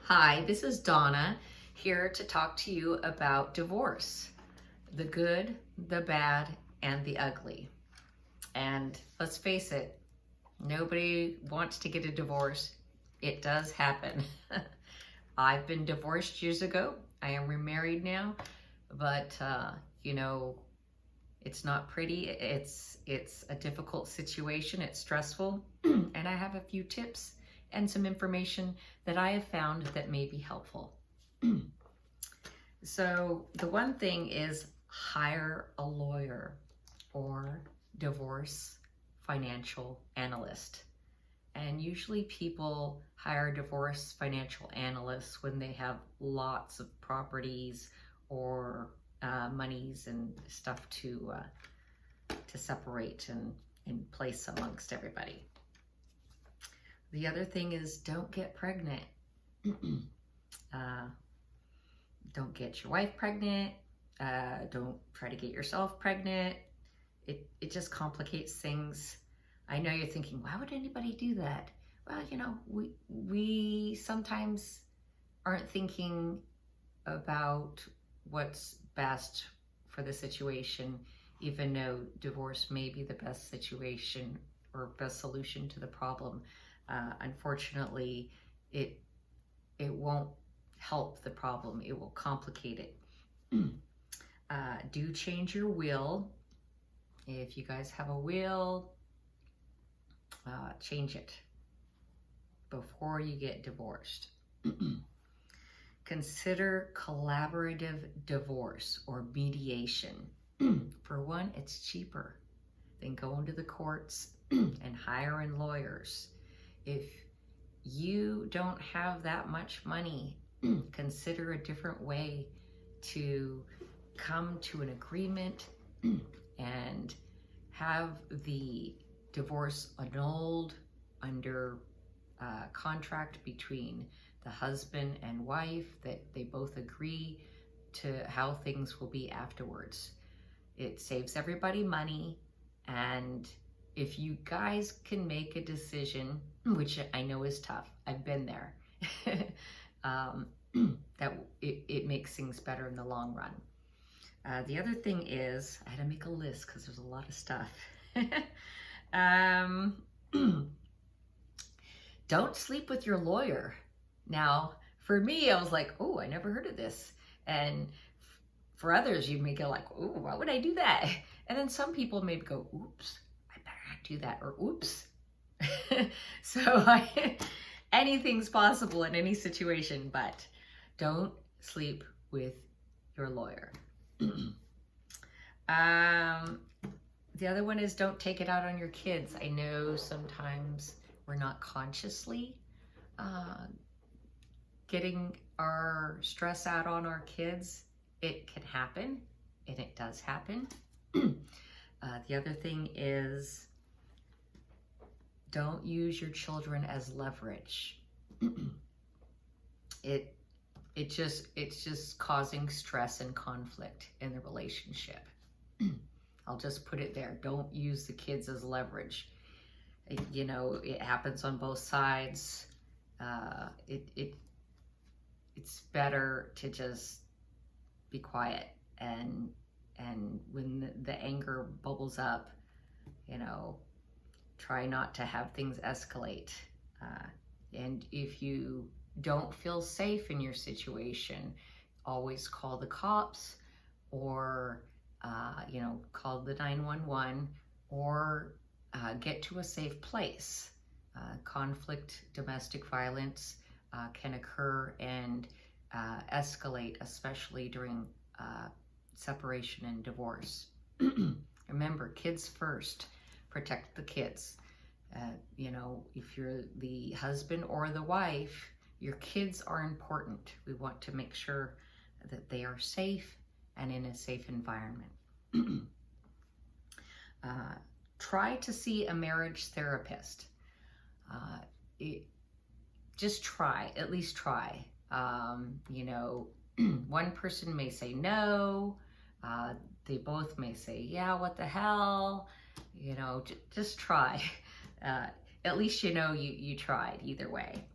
Hi, this is Donna here to talk to you about divorce, the good, the bad, and the ugly. And let's face it, nobody wants to get a divorce. It does happen. I've been divorced years ago. I am remarried now, but it's not pretty. It's a difficult situation. It's stressful, and I have a few tips and some information that I have found that may be helpful. So the one thing is hire a lawyer or divorce financial analyst. And usually people hire divorce financial analysts when they have lots of properties or monies and stuff to separate and place amongst everybody. The other thing is don't get pregnant. Don't get your wife pregnant. Don't try to get yourself pregnant. It just complicates things. I know you're thinking, why would anybody do that? Well, we sometimes aren't thinking about what's best for the situation, even though divorce may be the best situation or best solution to the problem. Unfortunately, it won't help the problem. It will complicate it. Do change your will. If you guys have a will, change it before you get divorced. Consider collaborative divorce or mediation. For one, it's cheaper than going to the courts and hiring lawyers. If you don't have that much money, consider a different way to come to an agreement and have the divorce annulled under contract between the husband and wife, that they both agree to how things will be afterwards. It saves everybody money, and if you guys can make a decision, which I know is tough, I've been there, that it makes things better in the long run. The other thing is, I had to make a list because there's a lot of stuff. Don't sleep with your lawyer. Now, for me, I was like, oh, I never heard of this. And for others, you may go like, oh, why would I do that? And then some people maybe go, oops, I better not do that, or oops. So anything's possible in any situation, but don't sleep with your lawyer. The other one is don't take it out on your kids. I know sometimes we're not consciously getting our stress out on our kids. It can happen, and it does happen. The other thing is don't use your children as leverage. It's just causing stress and conflict in the relationship. I'll just put it there. Don't use the kids as leverage. It happens on both sides. It's better to just be quiet, and when the anger bubbles up, try not to have things escalate. And if you don't feel safe in your situation, always call the cops, or call the 911, or get to a safe place. Conflict, domestic violence can occur and escalate, especially during separation and divorce. Remember, kids first. Protect the kids. If you're the husband or the wife, your kids are important. We want to make sure that they are safe and in a safe environment. Try to see a marriage therapist. Just try, at least try. One person may say no, they both may say, yeah, what the hell, just try. At least you tried either way.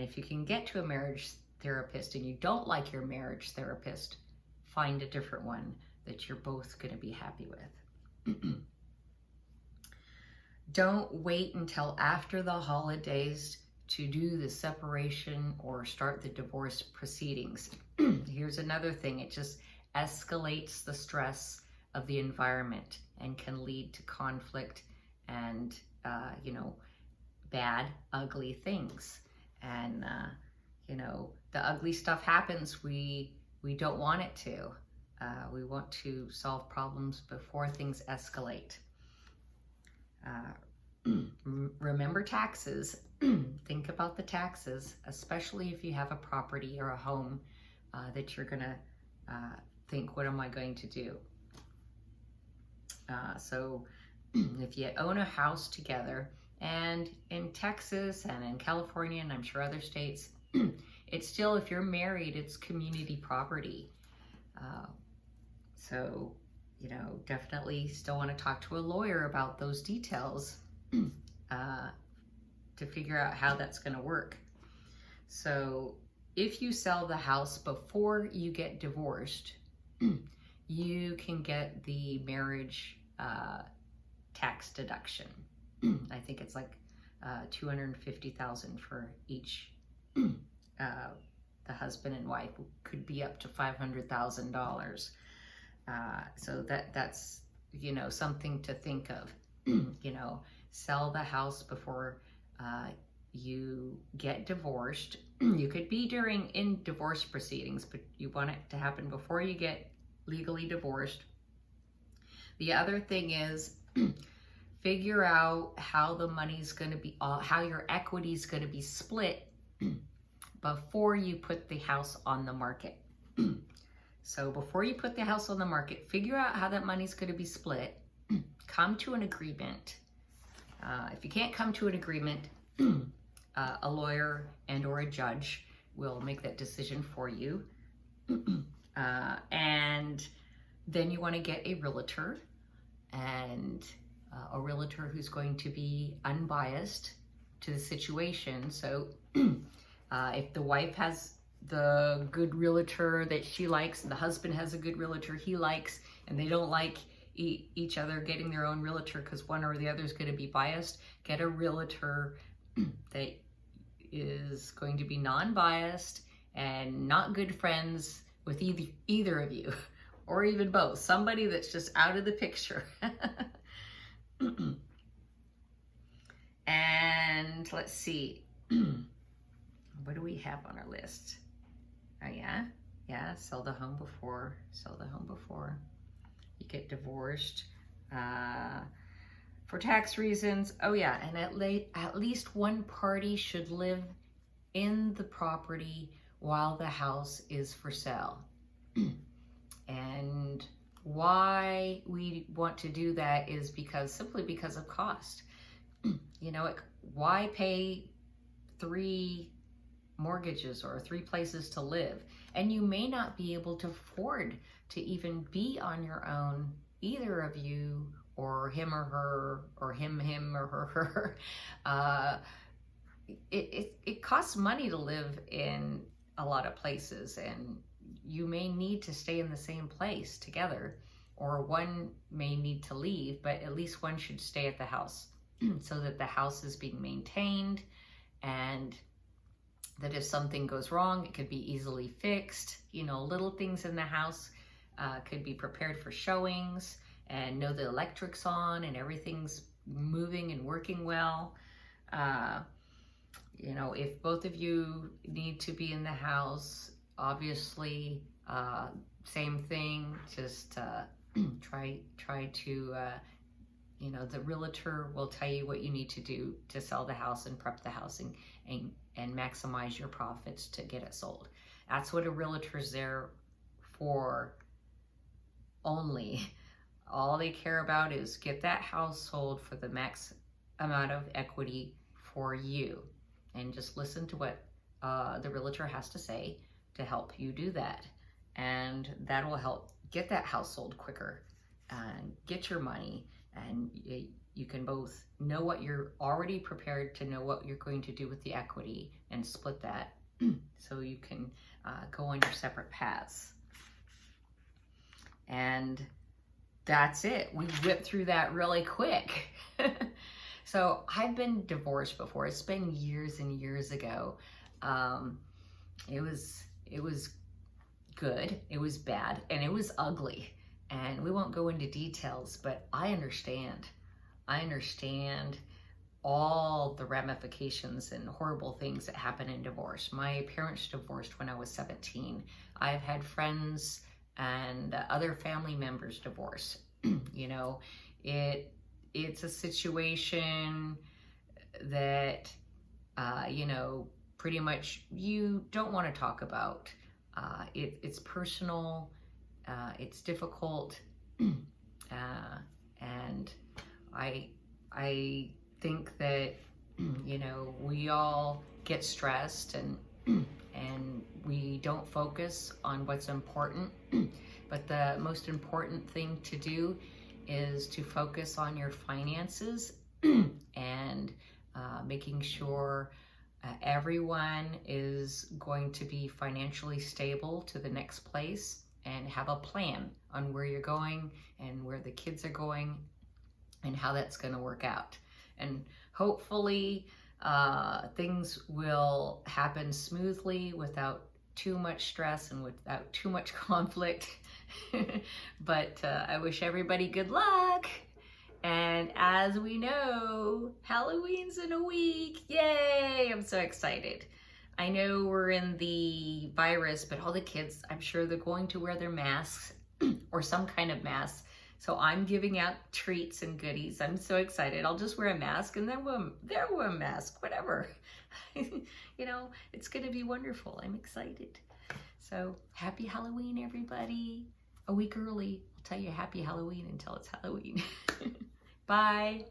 if you can get to a marriage therapist and you don't like your marriage therapist, find a different one that you're both going to be happy with. Don't wait until after the holidays to do the separation or start the divorce proceedings. Here's another thing. It just escalates the stress of the environment and can lead to conflict and, bad, ugly things. And, the ugly stuff happens. We don't want it to. We want to solve problems before things escalate. Remember taxes. Think about the taxes, especially if you have a property or a home that you're going to think, what am I going to do? So if you own a house together, and in Texas and in California, and I'm sure other states, it's still, if you're married, it's community property. So, definitely still want to talk to a lawyer about those details to figure out how that's going to work. So if you sell the house before you get divorced, you can get the marriage tax deduction. I think it's like $250,000 for each. The husband and wife could be up to $500,000. So that's something to think of. Sell the house before you get divorced. You could be in divorce proceedings, but you want it to happen before you get legally divorced. The other thing is figure out how the money's going to be, how your equity is going to be split before you put the house on the market. So before you put the house on the market, figure out how that money's going to be split. Come to an agreement. If you can't come to an agreement, a lawyer and or a judge will make that decision for you. And then you want to get a realtor, and a realtor who's going to be unbiased to the situation. So if the wife has the good realtor that she likes, and the husband has a good realtor he likes, and they don't like each other getting their own realtor because one or the other is going to be biased, get a realtor that is going to be non-biased and not good friends with either of you, or even both. Somebody that's just out of the picture. And let's see, what do we have on our list? Oh yeah, sell the home before you get divorced, for tax reasons. Oh yeah, and at least one party should live in the property while the house is for sale. And why we want to do that is simply because of cost. Why pay 3 mortgages or 3 places to live? And you may not be able to afford to even be on your own, either of you, or him or her, or him or her. It costs money to live in a lot of places, and you may need to stay in the same place together, or one may need to leave, but at least one should stay at the house so that the house is being maintained, and that if something goes wrong, it could be easily fixed. Little things in the house could be prepared for showings, and know the electric's on and everything's moving and working well. If both of you need to be in the house, obviously, same thing, just try to, the realtor will tell you what you need to do to sell the house and prep the house and maximize your profits to get it sold. That's what a realtor's there for only. All they care about is get that house sold for the max amount of equity for you. And just listen to what the realtor has to say to help you do that. And that will help get that house sold quicker and get your money. And you can both know what you're already prepared to know what you're going to do with the equity and split that so you can go on your separate paths. And that's it. We whipped through that really quick. So I've been divorced before. It's been years and years ago. It was good, it was bad, and it was ugly. And we won't go into details, but I understand. I understand all the ramifications and horrible things that happen in divorce. My parents divorced when I was 17. I've had friends and other family members divorce. You know, it's a situation that, you know, pretty much you don't want to talk about. It's personal, it's difficult, and I think that, you know, we all get stressed and we don't focus on what's important. But the most important thing to do is to focus on your finances and making sure everyone is going to be financially stable to the next place, and have a plan on where you're going and where the kids are going and how that's going to work out. And hopefully things will happen smoothly without too much stress and without too much conflict. But I wish everybody good luck. And as we know, Halloween's in a week. Yay! I'm so excited. I know we're in the virus, but all the kids, I'm sure they're going to wear their masks or some kind of mask. So I'm giving out treats and goodies. I'm so excited. I'll just wear a mask and then they'll wear a mask, whatever. You know, it's going to be wonderful. I'm excited. So happy Halloween, everybody. A week early. I'll tell you happy Halloween until it's Halloween. Bye.